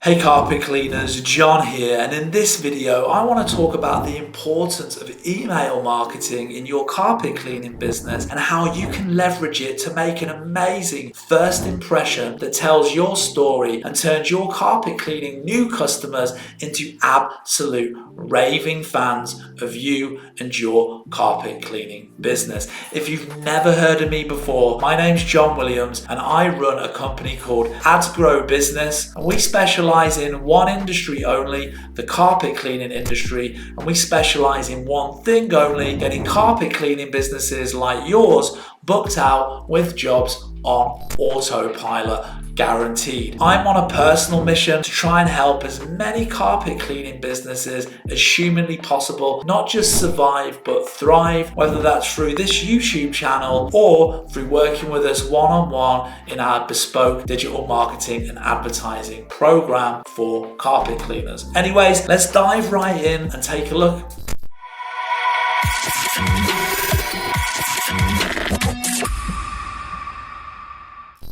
Hey carpet cleaners, John here, and in this video I want to talk about the importance of email marketing in your carpet cleaning business and how you can leverage it to make an amazing first impression that tells your story and turns your carpet cleaning new customers into absolute raving fans of you and your carpet cleaning business. If you've never heard of me before, my name's John Williams and I run a company called Ads Grow Business, and we specialize in one industry only, the carpet cleaning industry, and we specialize in one thing only, getting carpet cleaning businesses like yours booked out with jobs on autopilot, guaranteed. I'm on a personal mission to try and help as many carpet cleaning businesses as humanly possible, not just survive but thrive, whether that's through this YouTube channel or through working with us one-on-one in our bespoke digital marketing and advertising program for carpet cleaners. Anyways, let's dive right in and take a look.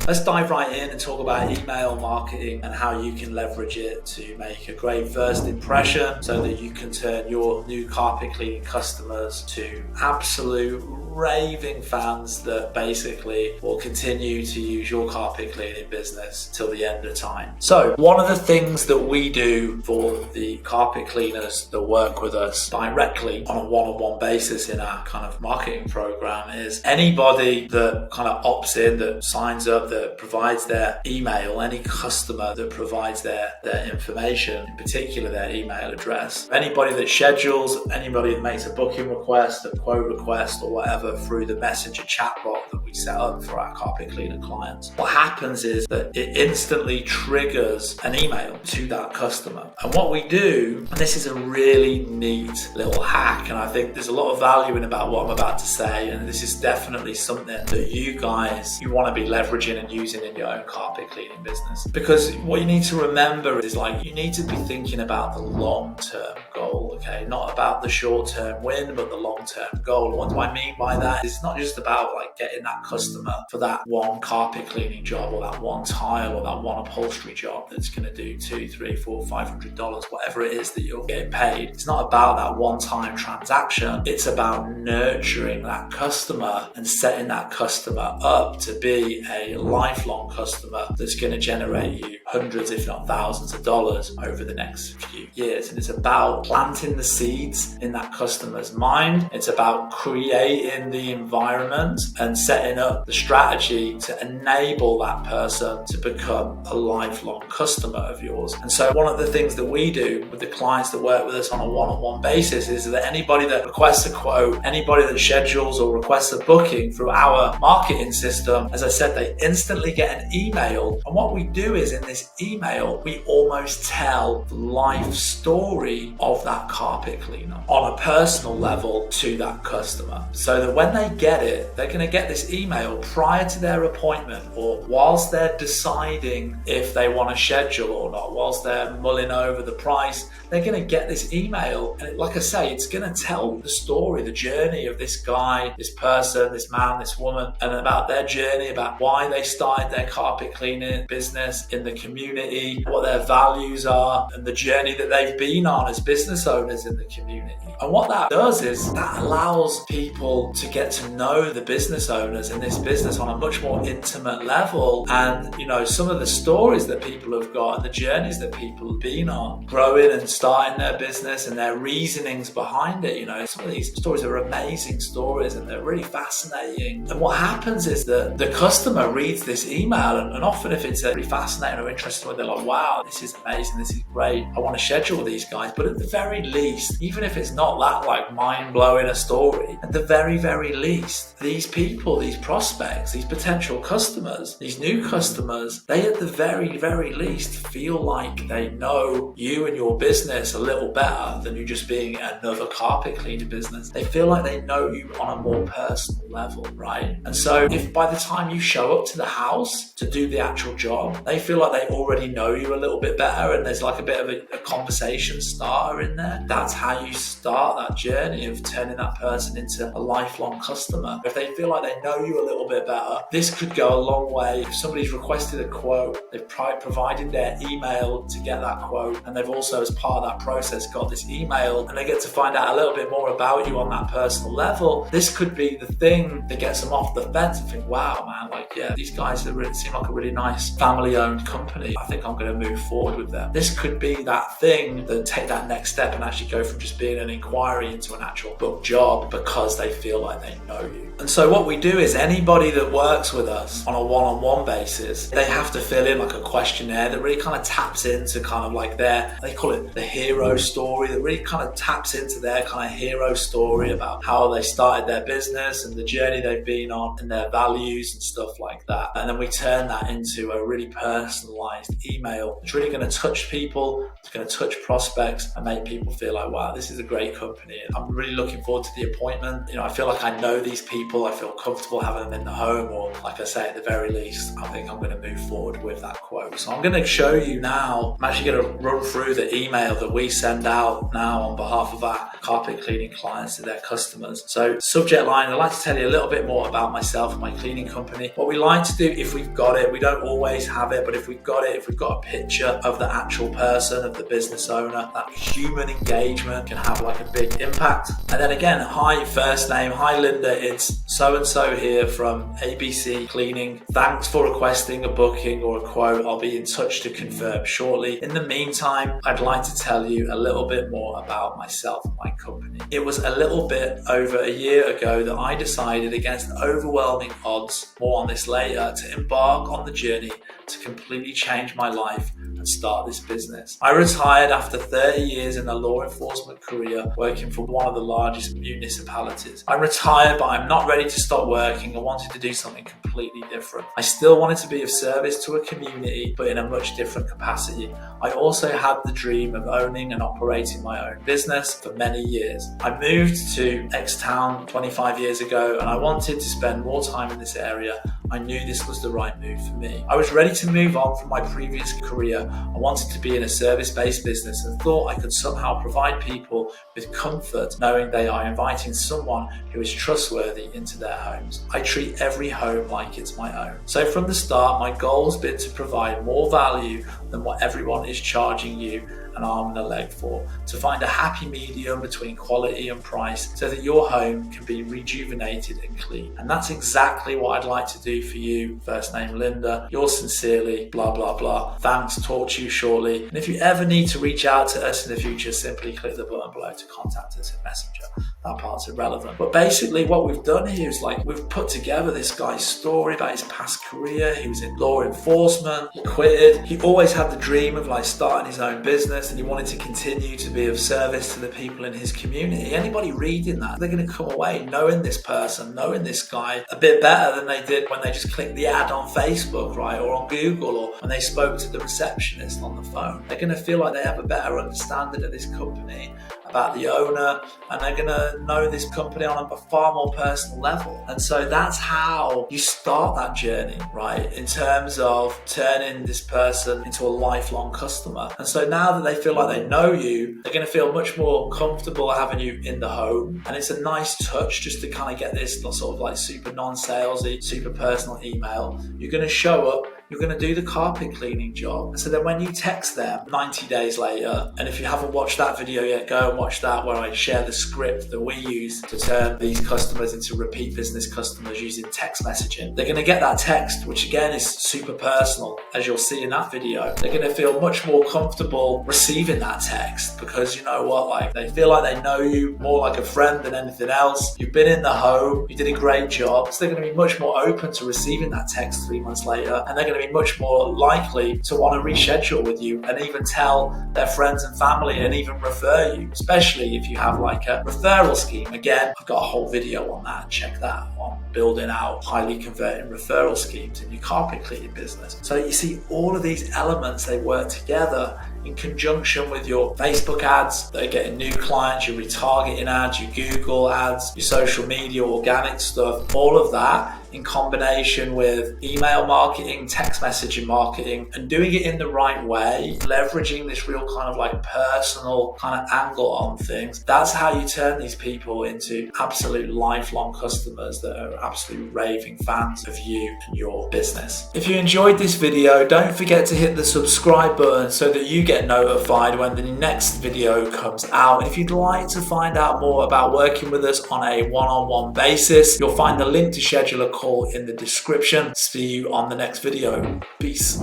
Let's dive right in and talk about email marketing and how you can leverage it to make a great first impression so that you can turn your new carpet cleaning customers to absolute raving fans that basically will continue to use your carpet cleaning business till the end of time. So one of the things that we do for the carpet cleaners that work with us directly on a one-on-one basis in our kind of marketing program is anybody that kind of opts in, that signs up, that provides their email, any customer that provides their information, in particular their email address, anybody that schedules, anybody that makes a booking request, a quote request or whatever through the messenger chatbot that we set up for our carpet cleaner clients. What happens is that it instantly triggers an email to that customer. And what we do, and this is a really neat little hack, and I think there's a lot of value in about what I'm about to say, and this is definitely something that you want to be leveraging and using in your own carpet cleaning business. Because what you need to remember is you need to be thinking about the long-term goal, okay? Not about the short-term win, but the long-term goal. What do I mean by that? It's not just about getting that customer for that one carpet cleaning job or that one tile or that one upholstery job that's going to do $200, $300, $400, $500, whatever it is that you're getting paid. It's not about that one-time transaction. It's about nurturing that customer and setting that customer up to be a lifelong customer that's going to generate you hundreds, if not thousands of dollars over the next few years. And it's about planting the seeds in that customer's mind. It's about creating the environment and setting up the strategy to enable that person to become a lifelong customer of yours. And so one of the things that we do with the clients that work with us on a one-on-one basis is that anybody that requests a quote, anybody that schedules or requests a booking through our marketing system, as I said, they instantly get an email. And what we do is in this email, we almost tell the life story of that carpet cleaner on a personal level to that customer, so that when they get it, they're going to get this email prior to their appointment or whilst they're deciding if they want to schedule or not, whilst they're mulling over the price, they're going to get this email. And like I say, it's going to tell the story, the journey of this guy, this person, this man, this woman, and about their journey, about why they started their carpet cleaning business in the community, what their values are, and the journey that they've been on as business owners in the community. And what that does is that allows people to get to know the business owners in this business on a much more intimate level. And some of the stories that people have got and the journeys that people have been on, growing and starting their business and their reasonings behind it. Some of these stories are amazing stories and they're really fascinating. And what happens is that the customer reads this email, and often if it's really fascinating or interesting, they're like, wow, this is amazing, this is great, I want to schedule these guys. But at the very least, even if it's not that mind-blowing a story, at the very, very least, these people, these prospects, these potential customers, these new customers, they at the very, very least feel like they know you and your business a little better than you just being another carpet cleaning business. They feel like they know you on a more personal personal level, right? And so if by the time you show up to the house to do the actual job, they feel like they already know you a little bit better and there's like a bit of a conversation starter in there, that's how you start that journey of turning that person into a lifelong customer. If they feel like they know you a little bit better, this could go a long way. If somebody's requested a quote, they've provided their email to get that quote, and they've also, as part of that process, got this email, and they get to find out a little bit more about you on that personal level, this could be the thing that gets them off the fence and think, wow, man, like, yeah, these guys seem like a really nice family-owned company. I think I'm going to move forward with them. This could be that thing that take that next step and actually go from just being an inquiry into an actual book job because they feel like they know you. And so what we do is anybody that works with us on a one-on-one basis, they have to fill in like a questionnaire that really kind of taps into kind of like they call it the hero story, that really kind of taps into their kind of hero story about how they started their business and the journey they've been on and their values and stuff like that. And then we turn that into a really personalized email. It's really going to touch people, it's going to touch prospects and make people feel like, wow, this is a great company. And I'm really looking forward to the appointment. I feel like I know these people, I feel comfortable having them in the home, or like I say, at the very least, I think I'm going to move forward with that quote. So I'm going to show you now, I'm actually going to run through the email that we send out now on behalf of our carpet cleaning clients to their customers. So subject line, I'd like to tell you a little bit more about myself and my cleaning company. What we like to do, if we've got it, we don't always have it, but if we've got it, if we've got a picture of the actual person, of the business owner, that human engagement can have like a big impact. And then again, hi, first name, hi Linda, it's so-and-so here from ABC Cleaning. Thanks for requesting a booking or a quote. I'll be in touch to confirm shortly. In the meantime, I'd like to tell you a little bit more about myself and my company. It was a little bit over a year ago that I decided, against overwhelming odds, more on this later, to embark on the journey to completely change my life and start this business. I retired after 30 years in a law enforcement career working for one of the largest municipalities. I'm retired, but I'm not ready to stop working. I wanted to do something completely different. I still wanted to be of service to a community, but in a much different capacity. I also had the dream of owning and operating my own business for many years. I moved to X-Town 25 years ago and I wanted to spend more time in this area. I knew this was the right move for me. I was ready to move on from my previous career. I wanted to be in a service-based business and thought I could somehow provide people with comfort knowing they are inviting someone who is trustworthy into their homes. I treat every home like it's my own. So from the start, my goal has been to provide more value than what everyone is charging you an arm and a leg for, to find a happy medium between quality and price so that your home can be rejuvenated and clean. And that's exactly what I'd like to do for you. First name Linda, yours sincerely, blah, blah, blah. Thanks, talk to you shortly. And if you ever need to reach out to us in the future, simply click the button below to contact us in Messenger. That part's irrelevant. But basically what we've done here is we've put together this guy's story about his past career. He was in law enforcement, he quitted. He always had the dream of starting his own business and he wanted to continue to be of service to the people in his community. Anybody reading that, they're going to come away knowing this person, knowing this guy a bit better than they did when they just clicked the ad on Facebook, right? Or on Google, or when they spoke to the receptionist on the phone. They're going to feel like they have a better understanding of this company, about the owner, and they're going to know this company on a far more personal level. And so that's how you start that journey, right? In terms of turning this person into a lifelong customer. And so now that they feel like they know you, they're going to feel much more comfortable having you in the home. And it's a nice touch just to kind of get this sort of super non-salesy, super personal email. You're going to show up, you're going to do the carpet cleaning job. And so then when you text them 90 days later, and if you haven't watched that video yet, go and watch that, where I share the script that we use to turn these customers into repeat business customers using text messaging. They're going to get that text, which again is super personal, as you'll see in that video. They're going to feel much more comfortable receiving that text because you know what, they feel like they know you more like a friend than anything else. You've been in the home, you did a great job. So they're going to be much more open to receiving that text 3 months later, and they're going to be much more likely to want to reschedule with you and even tell their friends and family and even refer you, especially if you have a referral scheme. Again, I've got a whole video on that. Check that on building out highly converting referral schemes in your carpet cleaning business. So you see all of these elements, they work together in conjunction with your Facebook ads that are getting new clients, your retargeting ads, your Google ads, your social media, organic stuff, all of that in combination with email marketing, text messaging marketing, and doing it in the right way, leveraging this real kind of like personal kind of angle on things. That's how you turn these people into absolute lifelong customers that are absolute raving fans of you and your business. If you enjoyed this video, don't forget to hit the subscribe button so that you get notified when the next video comes out. And if you'd like to find out more about working with us on a one-on-one basis, you'll find the link to schedule a call in the description. See you on the next video. Peace.